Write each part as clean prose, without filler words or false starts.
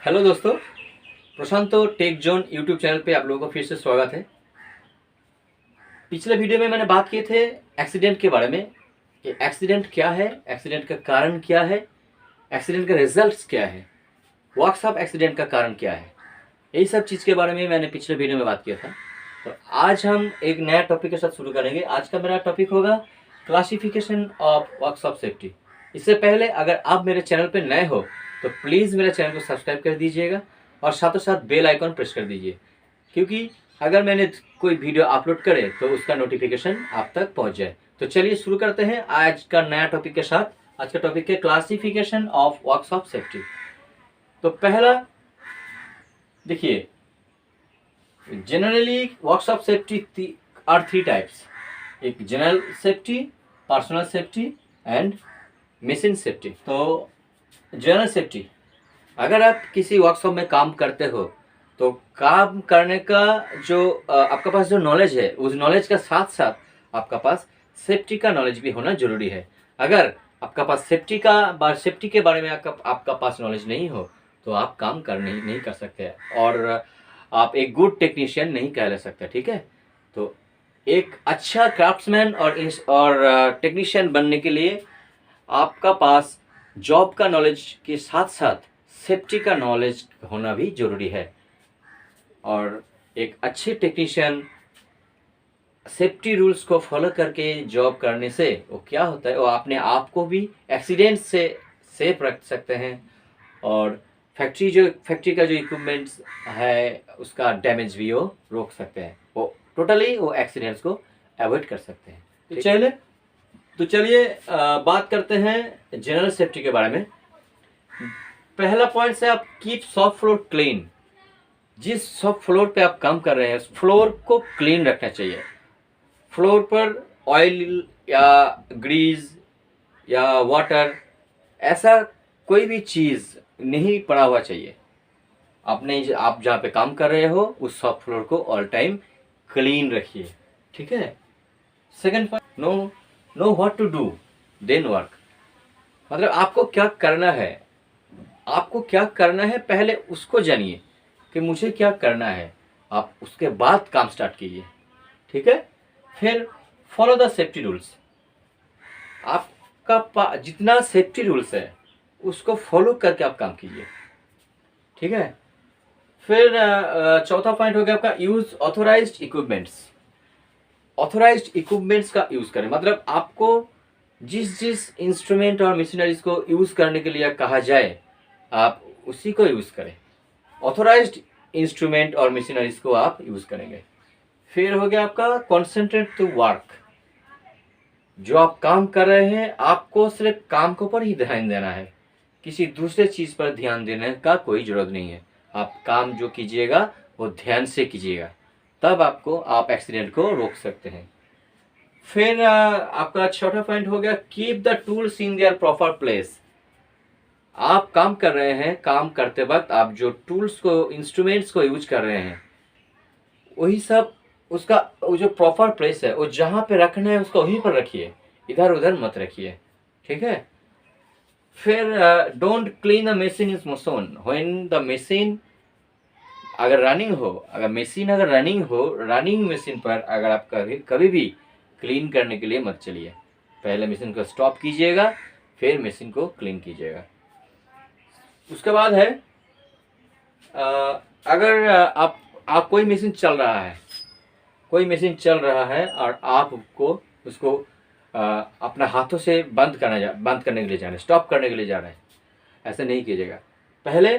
Hello दोस्तों, Prashanto take zone YouTube channel पे आप लोगों का फिर से स्वागत है। पिछले वीडियो में मैंने बात किए थे एक्सीडेंट के बारे में कि एक्सीडेंट क्या है, एक्सीडेंट का कारण क्या है, एक्सीडेंट का रिजल्ट्स क्या है, वर्कशॉप एक्सीडेंट का कारण क्या है, यही सब चीज़ के बारे में मैंने पिछले वीडियो में बात किया था। तो आज हम एक नया टॉपिक के साथ शुरू करेंगे। आज का मेरा टॉपिक होगा क्लासिफिकेशन ऑफ वर्कशॉप सेफ्टी। इससे पहले अगर आप मेरे चैनल पर नए हो तो प्लीज़ मेरे चैनल को सब्सक्राइब कर दीजिएगा और साथों साथ बेल आइकॉन प्रेस कर दीजिए, क्योंकि अगर मैंने कोई वीडियो अपलोड करे तो उसका नोटिफिकेशन आप तक पहुंच जाए। तो चलिए शुरू करते हैं आज का नया टॉपिक के साथ। आज का टॉपिक है क्लासिफिकेशन ऑफ वर्कशॉप सेफ्टी। तो पहला देखिए, generally workshop safety are three types. एक general safety, personal safety and machine safety. तो जनरल सेफ्टी, अगर आप किसी वर्कशॉप में काम करते हो तो काम करने का जो आपका पास जो नॉलेज है, उस नॉलेज का साथ साथ आपका पास सेफ्टी का नॉलेज भी होना जरूरी है। अगर आपका पास सेफ्टी के बारे में आपका पास नॉलेज नहीं हो तो आप काम नहीं कर सकते और आप एक गुड टेक्नीशियन नहीं कह सकते। ठीक है, तो एक अच्छा क्राफ्ट्समैन और टेक्नीशियन बनने के लिए आपका पास जॉब का नॉलेज के साथ साथ सेफ्टी का नॉलेज होना भी जरूरी है। और एक अच्छे टेक्नीशियन सेफ्टी रूल्स को फॉलो करके जॉब करने से वो क्या होता है, वो अपने आप को भी एक्सीडेंट से सेफ रख सकते हैं और फैक्ट्री का जो इक्विपमेंट्स है उसका डैमेज भी वो रोक सकते हैं। वो टोटली वो एक्सीडेंट्स को अवॉइड कर सकते हैं। तो चलिए बात करते हैं जनरल सेफ्टी के बारे में। पहला पॉइंट है, आप कीप शॉप फ्लोर क्लीन। जिस शॉप फ्लोर पे आप काम कर रहे हैं उस फ्लोर को क्लीन रखना चाहिए। फ्लोर पर ऑयल या ग्रीस या वाटर ऐसा कोई भी चीज़ नहीं पड़ा हुआ चाहिए। आप जहाँ पे काम कर रहे हो उस शॉप फ्लोर को ऑल टाइम क्लीन रखिए। ठीक है। Second point, no what to do then work. मतलब आपको क्या करना है पहले उसको जानिए कि मुझे क्या करना है, आप उसके बाद काम स्टार्ट कीजिए। ठीक है। फिर फॉलो द सेफ्टी रूल्स। आपका जितना सेफ्टी रूल्स है उसको फॉलो करके आप काम कीजिए। ठीक है। फिर चौथा पॉइंट हो गया आपका, use authorised equipments. Authorised equipments का यूज करें, मतलब आपको जिस इंस्ट्रूमेंट और मशीनरीज को यूज करने के लिए कहा जाए आप उसी को यूज करें। ऑथोराइज्ड इंस्ट्रूमेंट और मशीनरीज को आप यूज करेंगे। फिर हो गया आपका कॉन्सेंट्रेट टू वर्क। जो आप काम कर रहे हैं आपको सिर्फ काम के ऊपर ही ध्यान देना है, किसी दूसरे चीज पर ध्यान देने का कोई जरूरत नहीं है। आप काम जो कीजिएगा वो ध्यान से कीजिएगा, तब आप एक्सीडेंट को रोक सकते हैं। फिर आपका चौथा पॉइंट हो गया, keep the tools in their proper place. आप काम कर रहे हैं, काम करते वक्त आप जो टूल्स को, इंस्ट्रूमेंट्स को यूज कर रहे हैं वही सब उसका वो जो प्रॉपर प्लेस है वो जहाँ पे रखना है उसको वहीं पर रखिए, इधर उधर मत रखिए। ठीक है। फिर don't clean the machine is motion when the machine अगर रनिंग हो, रनिंग मशीन पर अगर आप कभी भी क्लीन करने के लिए मत चलिए। पहले मशीन को स्टॉप कीजिएगा फिर मशीन को क्लीन कीजिएगा। उसके बाद है अगर आप कोई मशीन चल रहा है और आपको उसको अपना हाथों से बंद करने के लिए जा रहे हैं, स्टॉप करने के लिए जा रहे हैं, ऐसा नहीं कीजिएगा। पहले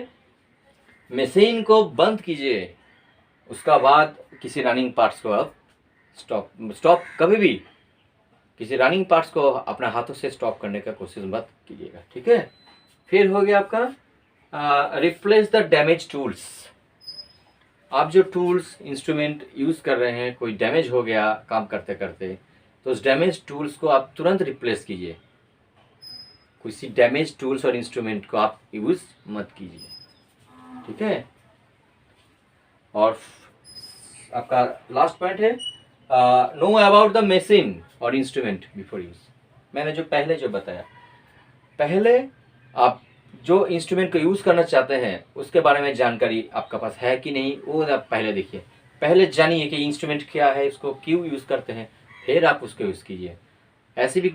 मशीन को बंद कीजिए, उसका बाद किसी रनिंग पार्ट्स को आप स्टॉप कभी भी किसी रनिंग पार्ट्स को अपने हाथों से स्टॉप करने का कोशिश मत कीजिएगा। ठीक है। फिर हो गया आपका रिप्लेस द डैमेज टूल्स। आप जो टूल्स इंस्ट्रूमेंट यूज़ कर रहे हैं, कोई डैमेज हो गया काम करते करते, तो उस डैमेज टूल्स को आप तुरंत रिप्लेस कीजिए। किसी डैमेज टूल्स और इंस्ट्रूमेंट को आप यूज़ मत कीजिए। ठीक है। और आपका लास्ट पॉइंट है, नो अबाउट द मशीन और इंस्ट्रूमेंट बिफोर यूज। मैंने जो बताया, पहले आप जो इंस्ट्रूमेंट को यूज़ करना चाहते हैं उसके बारे में जानकारी आपका पास है कि नहीं, वो आप पहले देखिए। पहले जानिए कि इंस्ट्रूमेंट क्या है, इसको क्यों यूज़ करते हैं, फिर आप उसको यूज़ कीजिए। ऐसे भी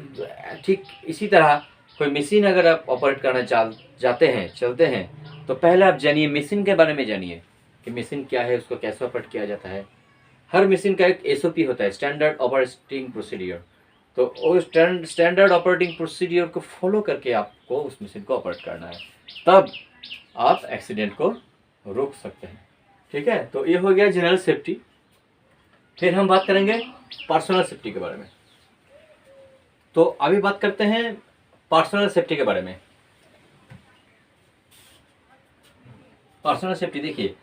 ठीक इसी तरह कोई मशीन अगर आप ऑपरेट करना जाते हैं, चलते हैं, तो पहले आप जानिए मशीन के बारे में जानिए कि मशीन क्या है, उसको कैसे ऑपरेट किया जाता है। हर मशीन का एक एसओपी होता है, स्टैंडर्ड ऑपरेटिंग प्रोसीडियर। तो वो स्टैंडर्ड ऑपरेटिंग प्रोसीडियर को फॉलो करके आपको उस मशीन को ऑपरेट करना है, तब आप एक्सीडेंट को रोक सकते हैं। ठीक है, तो ये हो गया जनरल सेफ्टी। फिर हम बात करेंगे पर्सनल सेफ्टी के बारे में। तो अभी बात करते हैं पर्सनल सेफ्टी के बारे में। पर्सनल सेफ्टी देखिए,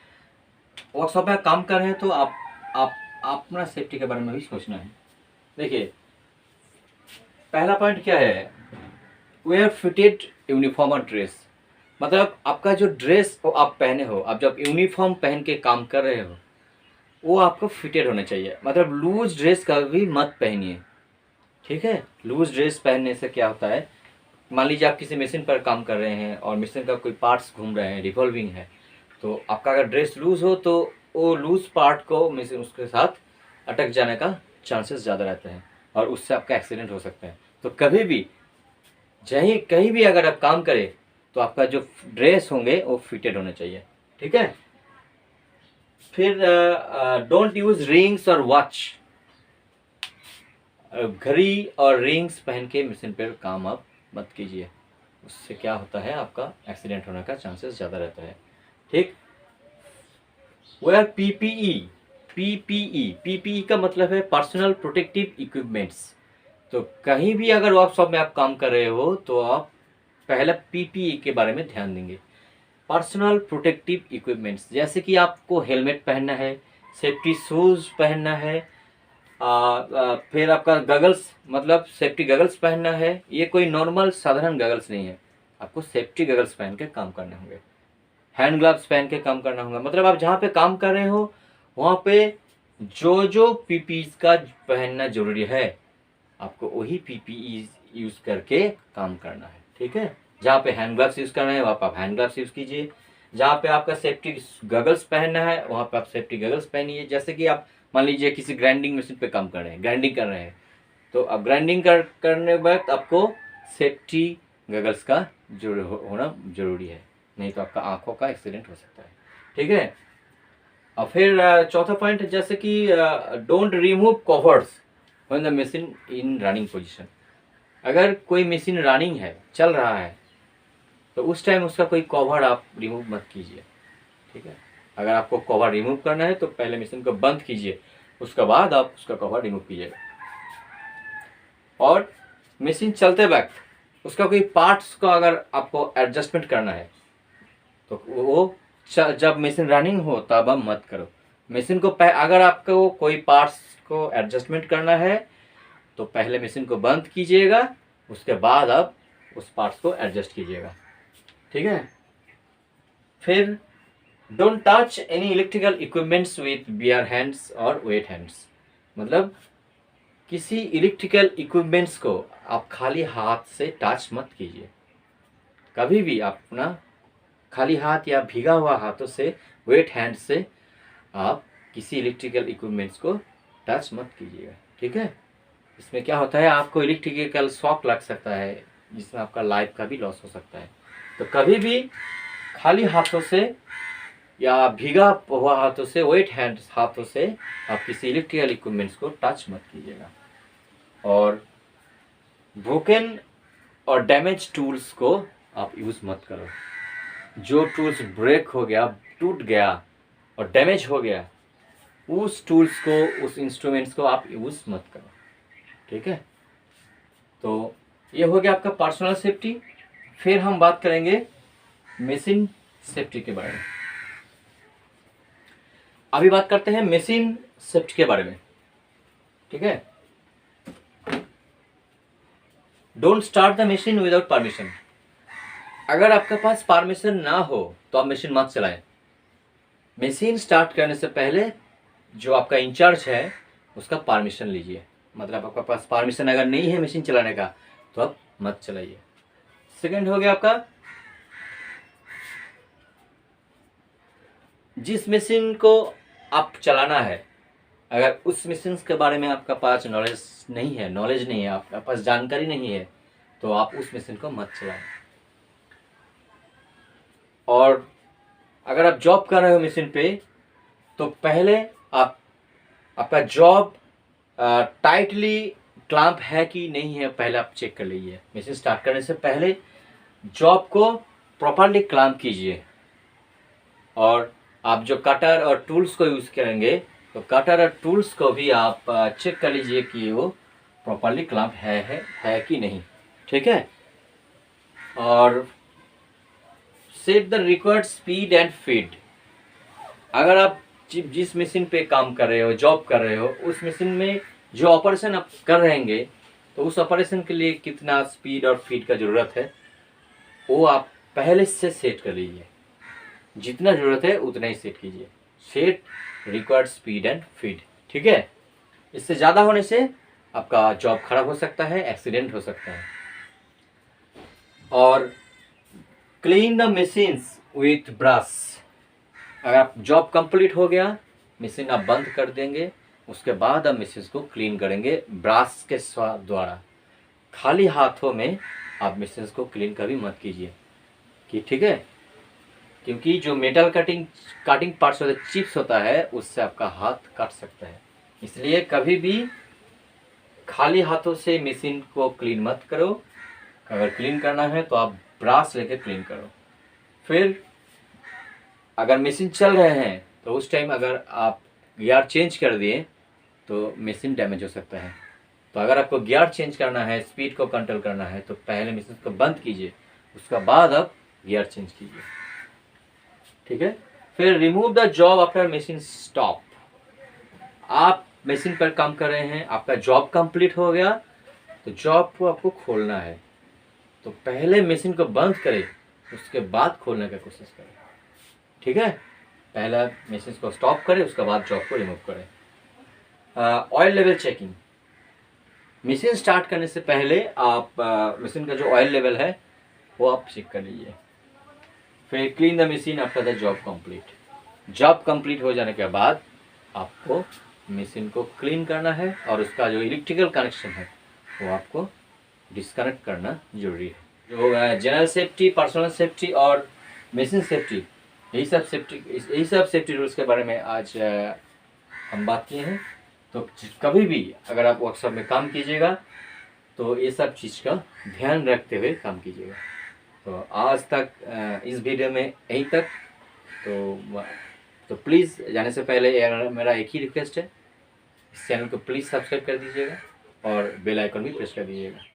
वर्कशॉप में काम कर रहे हैं तो आप अपना सेफ्टी के बारे में भी सोचना है। देखिए, पहला पॉइंट क्या है, वेयर फिटेड यूनिफॉर्म और ड्रेस। मतलब आपका जो ड्रेस वो आप पहने हो, आप जब यूनिफॉर्म पहन के काम कर रहे हो, वो आपको फिटेड होना चाहिए। मतलब लूज ड्रेस कभी मत पहनिए। ठीक है, लूज ड्रेस पहनने से क्या होता है, मान लीजिए आप किसी मशीन पर काम कर रहे हैं और मशीन का कोई पार्ट्स घूम रहे हैं, रिवॉल्विंग है, तो आपका अगर ड्रेस लूज हो तो वो लूज पार्ट को मशीन उसके साथ अटक जाने का चांसेस ज़्यादा रहते हैं और उससे आपका एक्सीडेंट हो सकता है। तो कभी भी कहीं भी अगर आप काम करें तो आपका जो ड्रेस होंगे वो फिटेड होने चाहिए। ठीक है, फिर डोंट यूज रिंग्स और वॉच। घड़ी और रिंग्स पहन के मशीन पर काम आप मत कीजिए, उससे क्या होता है, आपका एक्सीडेंट होने का चांसेस ज़्यादा रहता है। ठीक, वेयर पीपीई का मतलब है पर्सनल प्रोटेक्टिव इक्विपमेंट्स। तो कहीं भी अगर वर्कशॉप में आप काम कर रहे हो तो आप पहले पीपीई के बारे में ध्यान देंगे, पर्सनल प्रोटेक्टिव इक्विपमेंट्स। जैसे कि आपको हेलमेट पहनना है, सेफ्टी शूज़ पहनना है, फिर आपका गगल्स मतलब सेफ्टी गगल्स पहनना है। ये कोई नॉर्मल साधारण गगल्स नहीं है, आपको सेफ्टी गगल्स पहन के काम करने होंगे, हैंड ग्लव्स पहन के काम करना होगा। मतलब आप जहाँ पे काम कर रहे हो वहाँ पे जो जो पीपीई का पहनना जरूरी है, आपको वही पीपीई यूज़ करके काम करना है। ठीक है, जहाँ पे हैंड ग्लव्स यूज़ करना है वहाँ पे आप हैंड ग्लव्स यूज़ कीजिए, जहाँ पे आपका सेफ्टी गगल्स पहनना है वहाँ पे आप सेफ्टी गगल्स पहनिए। जैसे कि आप मान लीजिए किसी ग्राइंडिंग मशीन पे काम कर रहे हैं, ग्राइंडिंग कर रहे हैं, तो अब ग्राइंडिंग करने वक्त आपको सेफ्टी गगल्स का होना जरूरी है, नहीं तो आपका आंखों का एक्सीडेंट हो सकता है। ठीक है, और फिर चौथा पॉइंट, जैसे कि don't remove covers when the machine in running position. अगर कोई मशीन रनिंग है, चल रहा है, तो उस टाइम उसका कोई कवर आप रिमूव मत कीजिए। ठीक है, अगर आपको कवर रिमूव करना है तो पहले मशीन को बंद कीजिए, उसके बाद आप उसका कवर रिमूव कीजिएगा। और मशीन चलते वक्त उसका कोई पार्ट्स को अगर आपको एडजस्टमेंट करना है तो वो जब मशीन रनिंग हो तब आप मत करो। मशीन को अगर आपको कोई पार्ट्स को एडजस्टमेंट करना है तो पहले मशीन को बंद कीजिएगा, उसके बाद आप उस पार्ट्स को एडजस्ट कीजिएगा। ठीक है, फिर don't touch any electrical equipments with bare hands और वेट हैंड्स। मतलब किसी इलेक्ट्रिकल इक्विपमेंट्स को आप खाली हाथ से टच मत कीजिए। कभी भी आप अपना खाली हाथ या भीगा हुआ हाथों से, वेट हैंड से आप किसी इलेक्ट्रिकल इक्विपमेंट्स को टच मत कीजिएगा। ठीक है, इसमें क्या होता है, आपको इलेक्ट्रिकल शॉक लग सकता है जिसमें आपका लाइफ का भी लॉस हो सकता है। तो कभी भी खाली हाथों से या भीगा हुआ हाथों से, वेट हैंड हाथों से आप किसी इलेक्ट्रिकल इक्विपमेंट्स को टच मत कीजिएगा। और ब्रोकन और डैमेज टूल्स को आप यूज़ मत करो। जो टूल्स ब्रेक हो गया, टूट गया और डैमेज हो गया, उस टूल्स को, उस इंस्ट्रूमेंट्स को आप यूज़ मत करो। ठीक है, तो ये हो गया आपका पर्सनल सेफ्टी। फिर हम बात करेंगे मशीन सेफ्टी के बारे में। अभी बात करते हैं मशीन सेफ्टी के बारे में। ठीक है, don't start the machine without permission. अगर आपके पास परमिशन ना हो तो आप मशीन मत चलाएं। मशीन स्टार्ट करने से पहले जो आपका इंचार्ज है उसका परमिशन लीजिए। मतलब आपके पास परमिशन अगर नहीं है मशीन चलाने का तो आप मत चलाइए। सेकंड हो गया आपका जिस मशीन को आप चलाना है, अगर उस मशीन के बारे में आपका पास नॉलेज नहीं है, आपका पास जानकारी नहीं है, तो आप उस मशीन को मत चलाएं। और अगर आप जॉब कर रहे हो मशीन पे, तो पहले आप आपका जॉब टाइटली क्लैंप है कि नहीं है, पहले आप चेक कर लीजिए। मशीन स्टार्ट करने से पहले जॉब को प्रॉपरली क्लैंप कीजिए। और आप जो कटर और टूल्स को यूज़ करेंगे, तो कटर और टूल्स को भी आप चेक कर लीजिए कि वो प्रॉपरली क्लैंप है कि नहीं, ठीक है। और set the required speed and feed. अगर आप जिस मशीन पे काम कर रहे हो, जॉब कर रहे हो, उस मशीन में जो ऑपरेशन आप कर रहेंगे, तो उस ऑपरेशन के लिए कितना स्पीड और फीड का ज़रूरत है, वो आप पहले से सेट कर लीजिए। जितना ज़रूरत है उतना ही सेट कीजिए। Set required speed and feed, ठीक है। इससे ज़्यादा होने से आपका जॉब खराब हो सकता है, एक्सीडेंट हो सकता है। और clean the machines with brush. अगर आप जॉब कंप्लीट हो गया, मशीन आप बंद कर देंगे, उसके बाद आप मशीन को क्लीन करेंगे ब्रश के द्वारा। खाली हाथों में आप मशीन को क्लीन कभी मत कीजिए, कि ठीक है, क्योंकि जो मेटल कटिंग पार्ट्स होता है, चिप्स होता है, उससे आपका हाथ काट सकता है। इसलिए कभी भी खाली हाथों से मशीन को क्लीन मत करो। अगर क्लीन करना है तो आप ब्रश लेके क्लीन करो। फिर अगर मशीन चल रहे हैं, तो उस टाइम अगर आप गियर चेंज कर दिए तो मशीन डैमेज हो सकता है। तो अगर आपको गियर चेंज करना है, स्पीड को कंट्रोल करना है, तो पहले मशीन को बंद कीजिए, उसके बाद आप गियर चेंज कीजिए, ठीक है। फिर remove the job after machine stop. आप मशीन पर काम कर रहे हैं, आपका जॉब कंप्लीट हो गया, तो जॉब को आपको खोलना है, तो पहले मशीन को बंद करें, उसके बाद खोलने का कोशिश करें, ठीक है। पहले मशीन को स्टॉप करें, उसके बाद जॉब को रिमूव करें। Oil level checking. Machine start करने से पहले आप मशीन का जो ऑयल लेवल है वो आप चेक कर लीजिए। फिर clean the machine after the job complete. Job complete हो जाने के बाद आपको मशीन को क्लीन करना है, और उसका जो इलेक्ट्रिकल कनेक्शन है वो आपको डिस्कनेक्ट करना जरूरी है। जो जनरल सेफ्टी, पर्सनल सेफ्टी और मशीन सेफ्टी, यही सब सेफ्टी रूल्स के बारे में आज हम बात किए हैं। तो कभी भी अगर आप वर्कशॉप में काम कीजिएगा, तो ये सब चीज़ का ध्यान रखते हुए काम कीजिएगा। तो आज तक इस वीडियो में यहीं तक। तो प्लीज़ जाने से पहले मेरा एक ही रिक्वेस्ट है, इस चैनल को प्लीज़ सब्सक्राइब कर दीजिएगा और बेल आइकन भी प्रेस कर दीजिएगा।